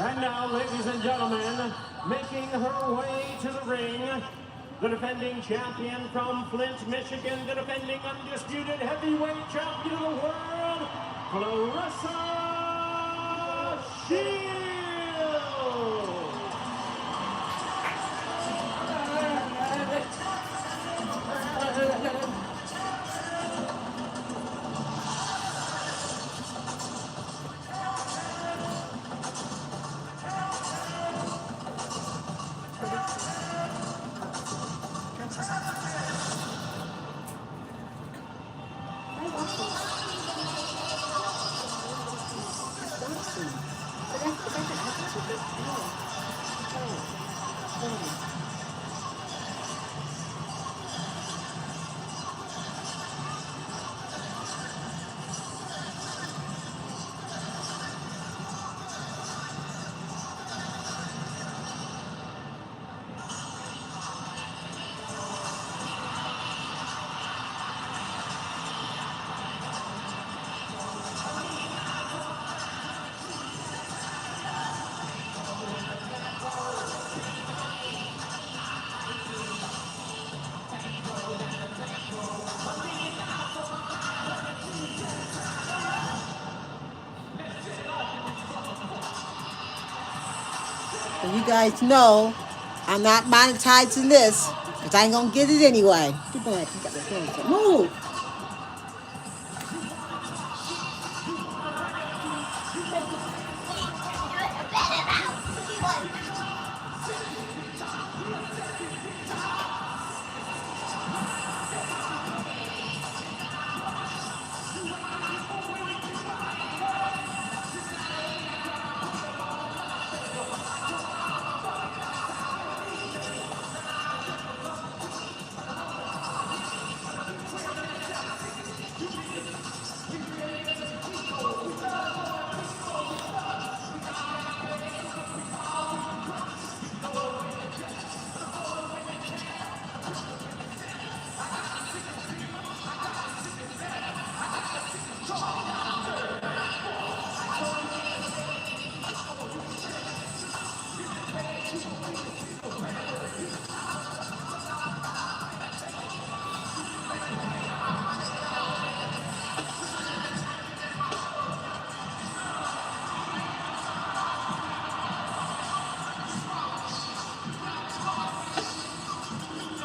And now, ladies and gentlemen, making her way to the ring, the defending champion from Flint, Michigan, the defending undisputed heavyweight champion of the world, Claressa Shields. You guys know I'm not monetizing this because I ain't gonna get it anyway. Move.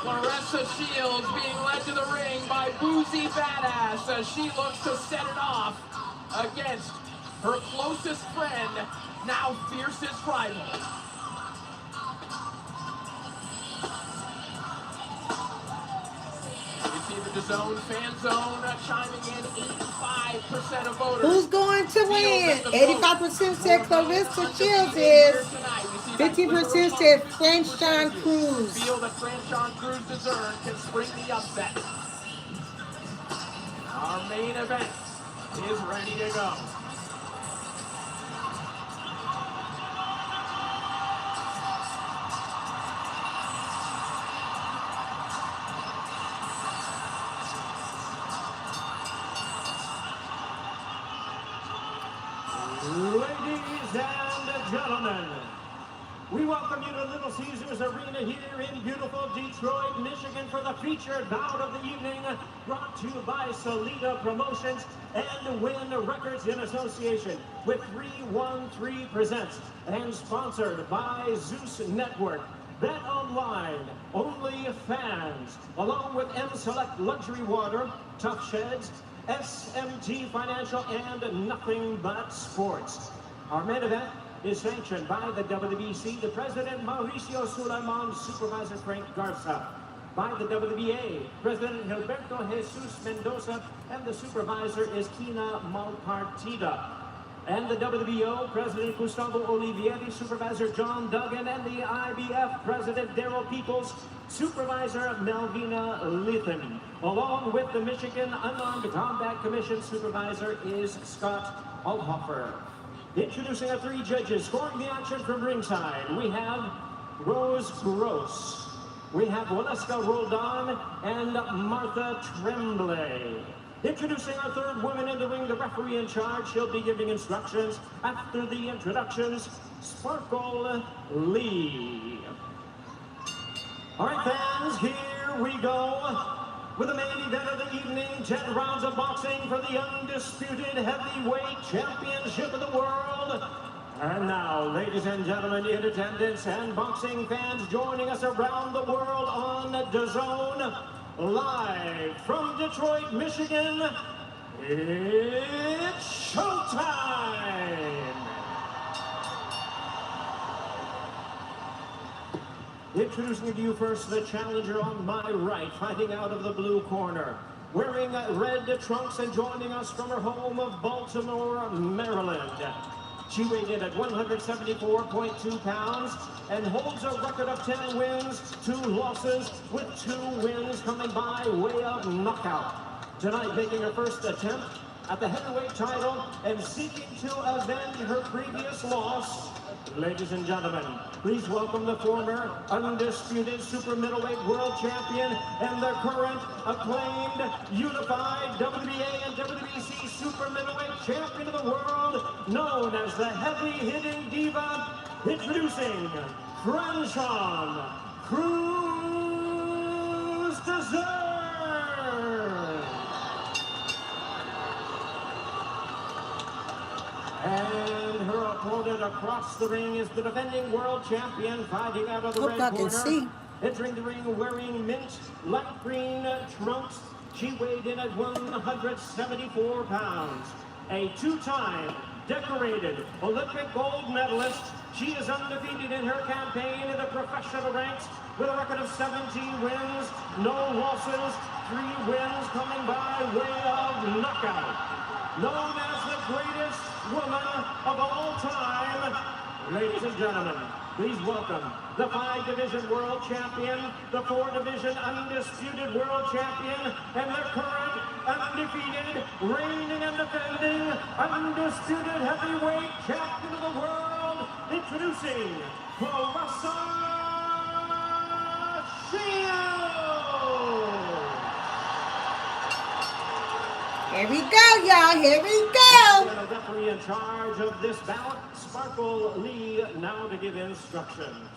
Claressa Shields being led to the ring by Boozy Badass as she looks to set it off against her closest friend, now fiercest rival. You see the DAZN fan zone chiming in 85% of voters. Who's going to win? 85% said Claressa Shields is. 50% said Franchon Crews. Feel that Franchon Crews-DAZN can spring the upset. Our main event is ready to go. Ladies and gentlemen, we welcome you to Little Caesars Arena here in beautiful Detroit, Michigan for the featured bout of the evening, brought to you by Salida Promotions and Win Records in association with 313 Presents and sponsored by Zeus Network, Bet Online, Only Fans, along with M-Select Luxury Water, Tough Sheds, SMT Financial, and Nothing But Sports. Our main event is sanctioned by the WBC, the President Mauricio Sulaiman, Supervisor Frank Garza. By the WBA, President Gilberto Jesus Mendoza, and the Supervisor is Kina Malpartida. And the WBO, President Gustavo Olivieri, Supervisor John Duggan, and the IBF, President Daryl Peoples, Supervisor Melvina Lithen. Along with the Michigan Unarmed Combat Commission Supervisor is Scott Althofer. Introducing our three judges scoring the action from ringside, we have Rose Gross. We have Waleska Roldan and Martha Tremblay. Introducing our third woman in the ring, the referee in charge. She'll be giving instructions after the introductions. Sparkle Lee. All right, fans, here we go with the main event of the evening. 10 rounds of boxing for the undisputed heavyweight championship of the world. And now, ladies and gentlemen, in attendance and boxing fans joining us around the world on 𝑑AZN, live from Detroit, Michigan, it's showtime! Introducing to you first the challenger on my right, fighting out of the blue corner. Wearing red trunks and joining us from her home of Baltimore, Maryland. She weighed in at 174.2 pounds and holds a record of 10 wins, 2 losses, with 2 wins coming by way of knockout. Tonight making her first attempt at the heavyweight title and seeking to avenge her previous loss. Ladies and gentlemen, please welcome the former undisputed super middleweight world champion and the current acclaimed unified WBA and WBC super middleweight champion of the world, known as the heavy-hitting diva, introducing Franchon Cruz Dessert. And her opponent across the ring is the defending world champion, fighting out of the red corner. Entering the ring wearing mint light green trunks. She weighed in at 174 pounds. A 2-time decorated Olympic gold medalist. She is undefeated in her campaign in the professional ranks with a record of 17 wins, no losses, 3 wins coming by way of knockout. Known as the greatest woman of all time. Ladies and gentlemen, please welcome the 5-division world champion, the 4-division undisputed world champion, and the current undefeated, reigning and defending undisputed heavyweight champion of the world, introducing Claressa Shields. Here we go, y'all. Here we go. The referee in charge of this bout, Sparkle Lee, now to give instructions.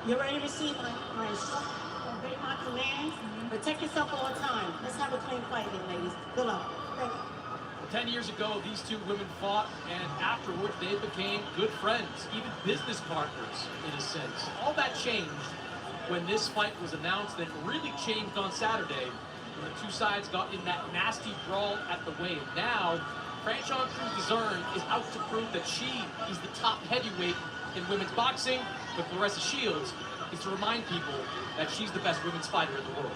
You're ready to receive my instruction. Obey my commands. Protect yourself all the time. Let's have a clean fight here, ladies. Good luck. Thank you. 10 years ago, these two women fought, and afterwards they became good friends, even business partners, in a sense. All that changed when this fight was announced, and it really changed on Saturday, when the two sides got in that nasty brawl at the weigh. Now, Franchon Cruz Dessert is out to prove that she is the top heavyweight in women's boxing, but Claressa Shields is to remind people that she's the best women's fighter in the world.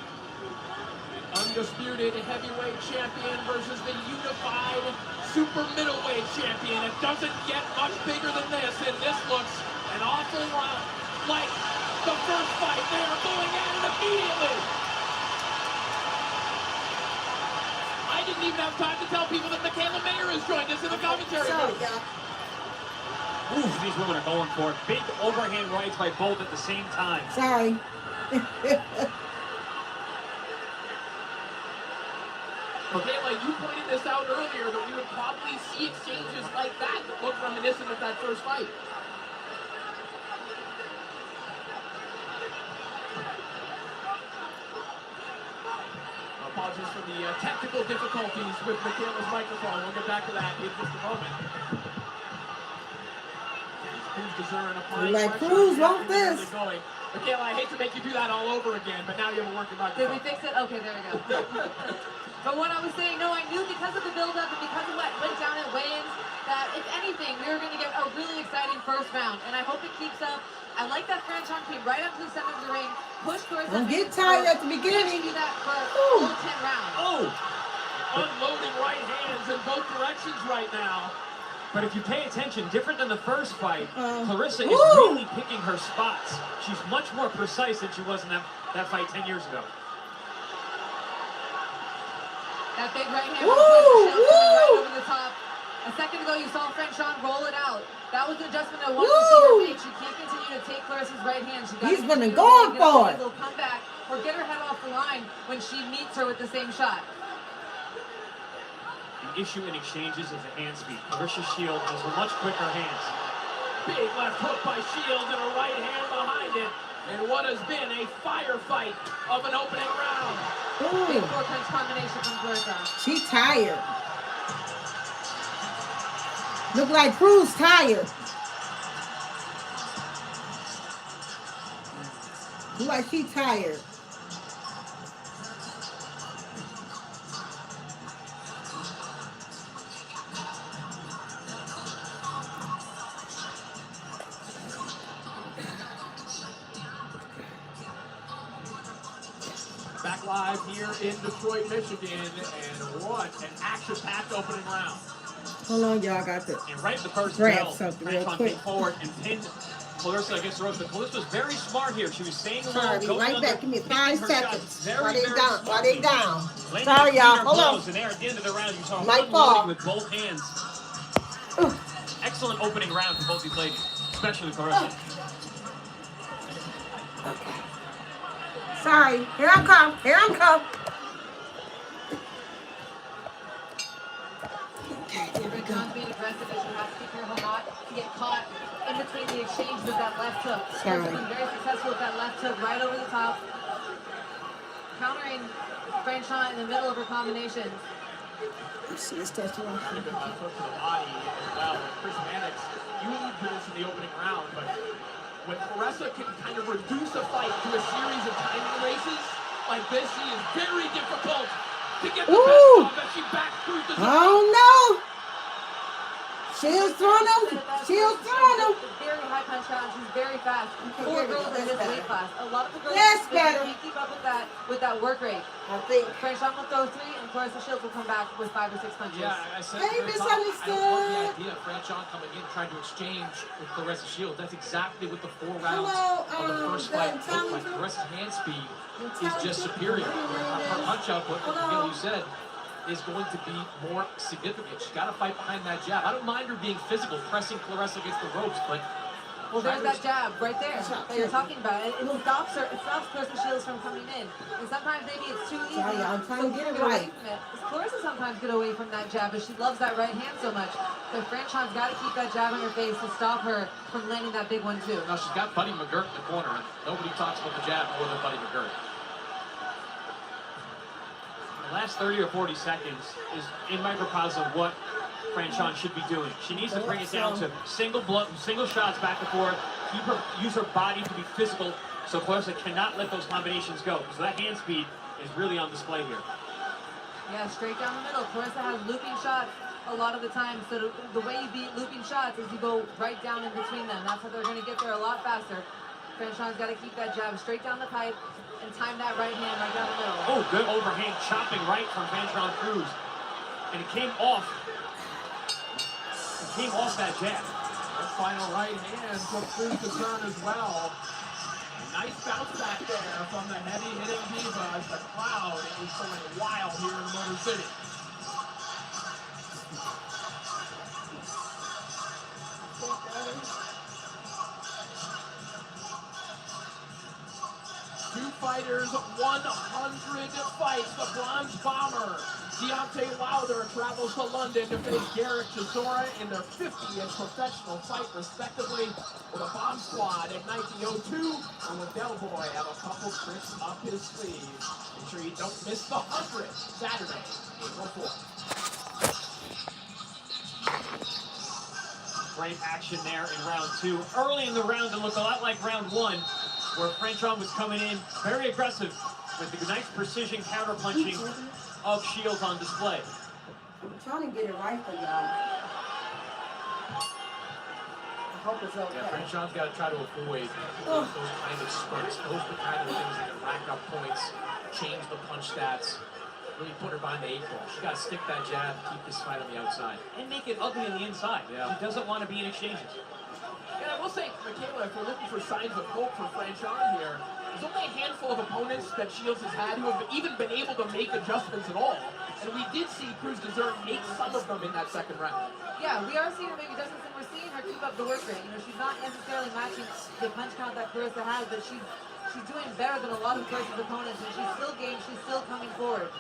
Undisputed heavyweight champion versus the unified super middleweight champion. It doesn't get much bigger than this, and this looks an awful lot like the first fight. They are going at it immediately. I didn't even have time to tell people that Michaela Mayer has joined us in the commentary booth. Ooh, these women are going for it. Big overhand rights by both at the same time. Sorry. Okay, like you pointed this out earlier, that we would probably see exchanges like that look reminiscent of that first fight. Apologies for the technical difficulties with Michaela's microphone. We'll get back to that in just a moment. Like, Cruz, want this? Michaela, I hate to make you do that all over again, but now you have a working microphone. Did we fix it? Okay, there we go. But what I was saying, no, I knew because of the build-up and because of what went down at weigh-ins, that if anything, we were going to get a really exciting first round. And I hope it keeps up. I like that Franchon came right up to the center of the ring, pushed towards Don't get tired at the beginning. Do that for all 10 rounds. Oh! unloading right hands in both directions right now. But if you pay attention, different than the first fight, Claressa is Woo! really picking her spots. She's much more precise than she was in that fight 10 years ago. That big right hand Woo! was right Woo! over the top. A second ago, you saw Franchon roll it out. That was the adjustment I wanted to see her make. She can't continue to take Claressa's right hand. She He's been continue going to for it. Come back or get her head off the line when she meets her with the same shot. The issue in exchanges is the hand speed. Claressa Shields has much quicker hands. Big left hook by Shields and a right hand behind it. And what has been a firefight of an opening round. Big Ooh, four-punch combination from Claressa. she tired. Look like Cruz tired. Look like she tired. Back live here in Detroit, Michigan. And what an action-packed opening round. Hold on, y'all. I got this. And right in the first Grab bell, something real Franchon quick. came forward and pinned Claressa against the ropes. But Claressa was very smart here. She was staying Sorry, alone, I'll be going right under, back. Give me picking 5 her seconds. shots very, While they very down. While they smartly. down. Landing Sorry, the y'all. cleaner Hold on. blows, and there at the end of the round, you saw her Might unloading fall. with both hands. Excellent opening round for both these ladies, especially Claressa. Sorry. Here I come. Here I come. Franchon being aggressive as she has to keep her not to get caught in between the exchanges of that left hook. Sorry. She's been very successful with that left hook right over the top. Countering Franchon in the middle of her combinations. Let's see this test one. Pretty good left hook to the body as well. Chris Mannix, you alluded to this in the opening round, but when Claressa can kind of reduce a fight to a series of timing races like this, she is very difficult to get the Ooh. best of as she back cruises. Oh no! Shields throwing them. Shields throwing them. Very high punch count. She's very fast. Okay, 4 there we girls go. in this That's weight better. class. A lot of the girls That's they better. can't keep up with that work rate. I think. Franchon will throw 3, and Claressa Shields will come back with 5 or 6 punches. Yeah, I said Hey, to Miss myself, I don't love Understood. the idea of Franchon coming in trying to exchange with Claressa Shields. That's exactly what the 4 rounds Hello, of the first the fight looked like. intelligence. Claressa's hand speed is Intelligence. just superior. Her punch output, Hello. like Miguel, you said, is going to be more significant. She's got to fight behind that jab. I don't mind her being physical, pressing Claressa against the ropes, but Well, there's that jab right there that you're talking about. It stops her. It stops Claressa Shields from coming in. And sometimes maybe it's too easy. Sorry, I'm trying to get it away right. from it. Claressa sometimes get away from that jab, but she loves that right hand so much. So Franchon's got to keep that jab on her face to stop her from landing that big one too. now she's got Buddy McGirt in the corner, and nobody talks about the jab more than Buddy McGirt. The last 30 or 40 seconds is, in microcosm, what Franchon should be doing. She needs to bring it down to single shots back and forth, use her body to be physical, so Claressa cannot let those combinations go. So that hand speed is really on display here. Yeah, straight down the middle. Claressa has looping shots a lot of the time. So the way you beat looping shots is you go right down in between them. That's how they're going to get there a lot faster. Franchon's got to keep that jab straight down the pipe and time that right hand right down the middle. Oh, good overhand chopping right from Franchon Cruz. And it came off. It came off that jab. That final right hand took Cruz to turn as well. Nice bounce back there from the heavy-hitting diva as the crowd is going wild here in Motor City. Two fighters, 100 fights. The Bronze Bomber, Deontay Wilder, travels to London to face Garrett Chisora in their 50th professional fight, respectively, with a bomb squad in 1902, and with Del Boy have a couple tricks up his sleeve. Make sure you don't miss the 100, Saturday, April 4th. Great action there in round 2. Early in the round, it looked a lot like round 1, where Franchon was coming in very aggressive with the nice precision counter-punching of Shields on display. I'm trying to get it right for y'all. I hope it's okay. Yeah, Franchon's got to try to avoid those kind of spurts. Those are the kind of things that can rack up points, change the punch stats. really put her behind the 8 ball. She's got to stick that jab, keep this fight on the outside, and make it ugly on the inside. Yeah. She doesn't want to be in exchanges. And I will say, Michaela, if we're looking for signs of hope for Franchon here, there's only a handful of opponents that Shields has had who have even been able to make adjustments at all. And we did see 𝐳-𝑑'Zern make some of them in that second round. Yeah, we are seeing her make adjustments, and we're seeing her keep up the work rate. You know, she's not necessarily matching the punch count that Claressa has, but she's doing better than a lot of Clarissa's opponents, and she's still game, she's still coming forward.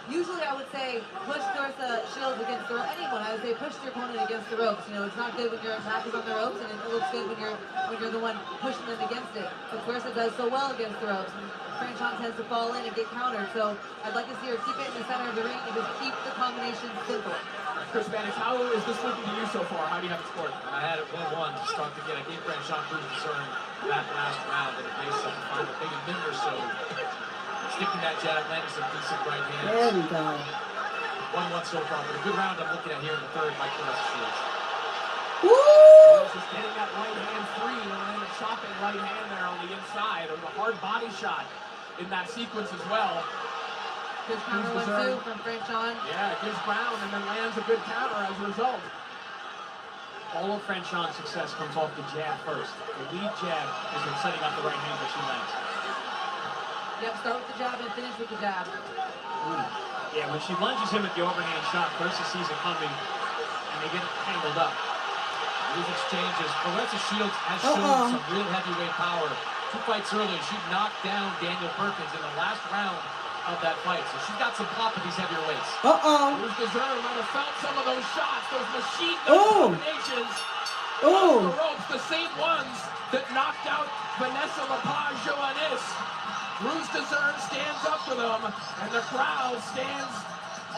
Usually I would say push Claressa Shields against the ropes. Anyone, I would say push your opponent against the ropes. You know, it's not good when your attack is on the ropes, and it looks good when you're the one pushing them against it. But Claressa does so well against the ropes, and Franchon tends to fall in and get countered. So I'd like to see her keep it in the center of the ring and just keep the combination simple. Chris Bannock, how is this looking to you so far? How do you have it scored? I had it 1-1 to start to get. I gave Franchon 𝐳-𝑑'Zern that last round in a pace of the final maybe a minute or so. Sticking that jab, landing some decent right hands. There we go. 1-1 so far, but a good round I'm looking at here in the third by Claressa Shields. Woo! Shields just getting that right hand free and then a chopping right hand there on the inside. Or the hard body shot in that sequence as well. Good counter 1-2 from Franchon. Yeah, it gives ground and then lands a good counter as a result. All of Franchon's success comes off the jab first. The lead jab is in setting up the right hand that she lands. Yep, start with the jab and finish with the jab. Yeah, when she lunges him at the overhand shot, Claressa sees it coming, and they get tangled up. These exchanges, Claressa Shields has shown some real heavyweight power. 2 fights earlier, she knocked down Daniel Perkins in the last round of that fight, so she's got some pop at these heavier weights. 𝐳-𝑑'Zern might have felt some of those shots, those machine gun combinations off the ropes, the same ones that knocked out Vanessa Lepage-Joannis. 𝐳-𝑑'Zern stands up for them, and the crowd stands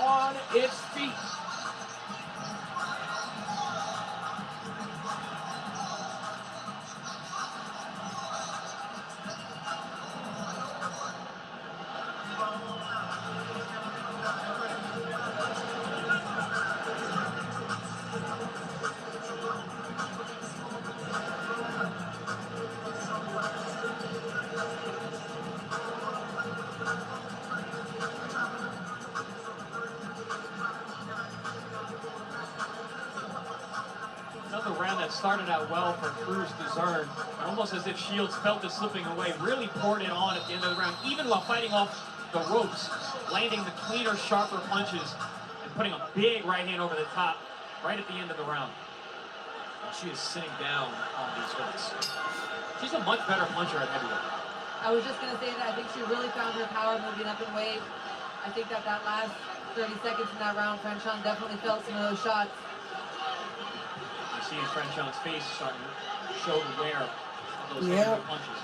on its feet. Round that started out well for 𝐳-𝑑'Zern, almost as if Shields felt it slipping away, really poured it on at the end of the round, even while fighting off the ropes, landing the cleaner, sharper punches, and putting a big right hand over the top right at the end of the round. And she is sitting down on these hooks. She's a much better puncher at heavyweight. I was just going to say that I think she really found her power moving up in weight. I think that last 30 seconds in that round, Franchon definitely felt some of those shots. See Franchon's face starting to show the wear of those heavy punches.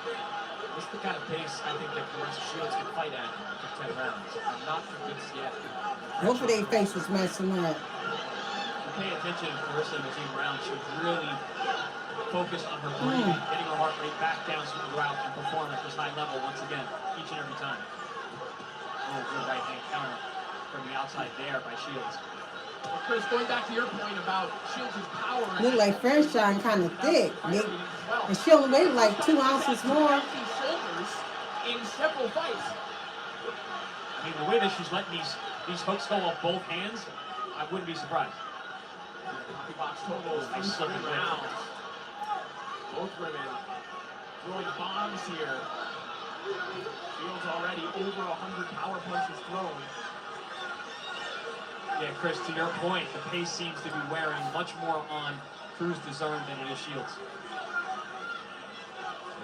This is the kind of pace I think that Claressa Shields can fight at for 10 rounds. I'm not convinced yet. Both of their faces messing up. Pay attention to Claressa in between rounds. She's really focused on her breathing, getting her heart rate back down so she can go out and perform at this high level once again, each and every time. Oh, good right hand counter from the outside there by Shields. Well, Chris, going back to your point about Shields' power. Look like Franchon kind of thick, Nick. And she only weighed like 2 ounces more. Shoulders in several fights. I mean, the way that she's letting these hooks go off both hands, I wouldn't be surprised. Box totals, nice slipping rounds. Both women throwing bombs here. Shields already over 100 power punches thrown. Yeah, Chris, to your point, the pace seems to be wearing much more on 𝐳-𝑑'Zern than it is Shields. Yeah,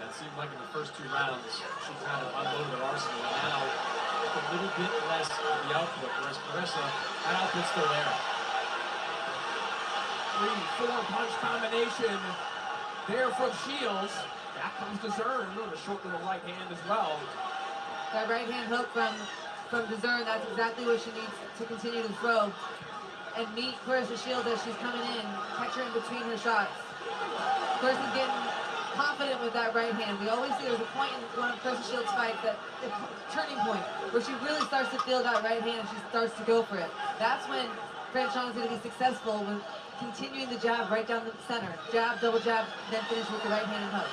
it seemed like in the first 2 rounds, she kind of unloaded her arsenal, and now a little bit less of the output, whereas Claressa, that output's still there. 3-4 punch combination there from Shields. Back comes 𝑑'Zern with a short little right hand as well. That right hand hook from 𝑑'Zern, that's exactly what she needs to continue to throw and meet Claressa Shields as she's coming in, catch her in between her shots. Claressa's getting confident with that right hand. We always see there's a point in one of Claressa Shields' fights, that the turning point, where she really starts to feel that right hand and she starts to go for it. That's when Franchon's going to be successful with continuing the jab right down the center. Jab, double jab, then finish with the right hand and hook.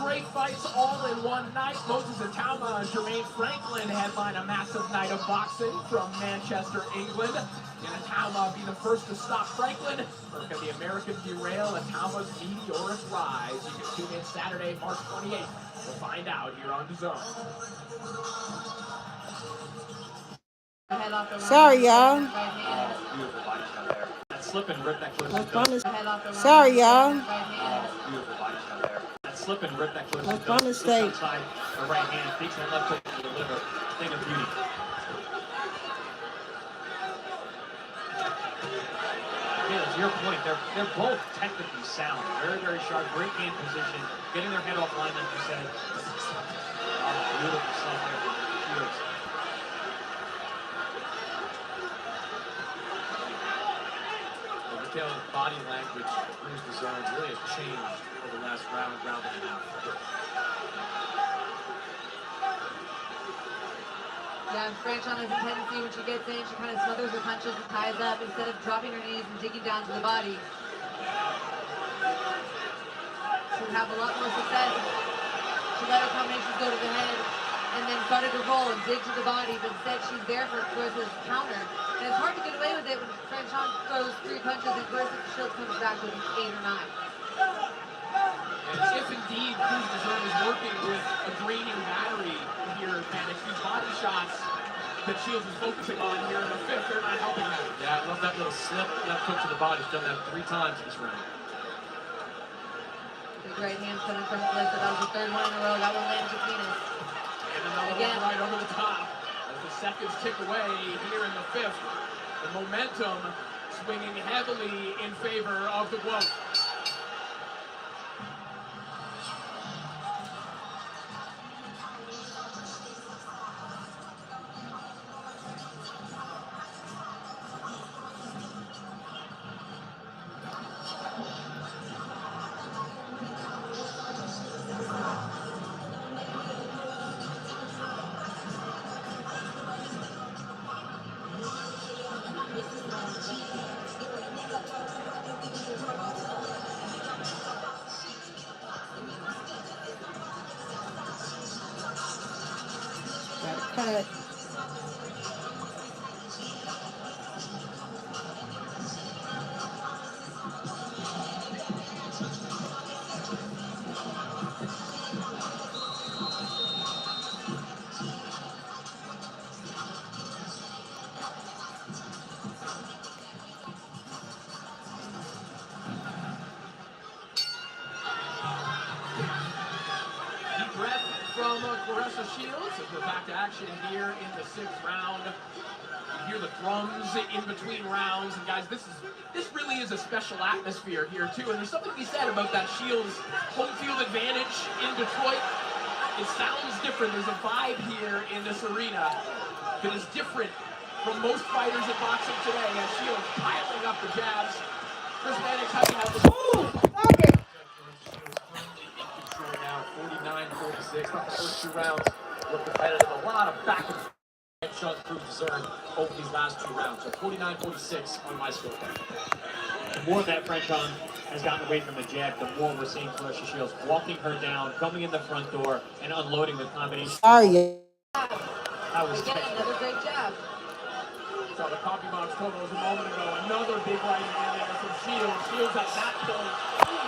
great fights all in one night. 𝑪𝒍𝒂𝒓𝒔 and Jermaine Franklin headline a massive night of boxing from Manchester, England. And 𝘐𝑲 be the first to stop Franklin. Look at the American derail 𝘐𝑲's meteoric rise. You can tune in Saturday, March 28th. We'll find out here on �ＤAZN. Sorry, y'all. Beautiful body shot there. That slip and rip that close. Sorry, y'all. Beautiful body shot there. That slip and rip that close. Let's run this thing. Outside the right hand, takes that left hook to the liver. Thing of beauty. Yeah, to your point, they're both technically sound. Very, very sharp, great game position, getting their head off line, like you said. Beautiful stuff there from Shields. Detailed body language brings the zone really has changed over the last round and a half. Yeah, and Franchon has a tendency when she gets in, she kind of smothers her punches and ties up instead of dropping her knees and digging down to the body. She would have a lot more success if she let her combinations go to the head and then started to roll and dig to the body, but instead she's there for Claressa's counter. And it's hard to get away with it when Franchon throws 3 punches and Claressa Shields comes back with 8 or 9. And if indeed 𝑪𝒍𝒂𝒓𝒔 is working with a draining battery here, and it's these body shots that Shields is focusing on here in the 5th, they're not helping her. Yeah, I love that little slip, left hook to the body. She's done that 3 times this round. Big right hand coming from Claressa. That was the 3rd one in a row. That one landed between us. And another one right over the top. As the seconds tick away here in the 5th, the momentum swinging heavily in favor of the 𝑭𝑓𝒂𝒏. Cut. Deep breath from Claressa Shields as we're back to action here in the 6th round. You hear the drums in between rounds, and guys, this really is a special atmosphere here too. And there's something to be said about that Shields home field advantage in Detroit. It sounds different. There's a vibe here in this arena that is different from most fighters in boxing today. As Shields piling up the jabs. Chris Mannix, how do you have the Now 49-46. Not the first 2 rounds were competitive. A lot of back and forth. Franchon proved 𝑪𝒍𝒂𝒓𝒔 over these last 2 rounds. So 49-46 on my scorecard. The more that Franchon has gotten away from the jab, the more we're seeing Claressa Shields walking her down, coming in the front door, and unloading with combinations. Sorry. That was Again, another great jab. Saw the copy box photos a moment ago. Another big right hand there from Shields. Shields at that point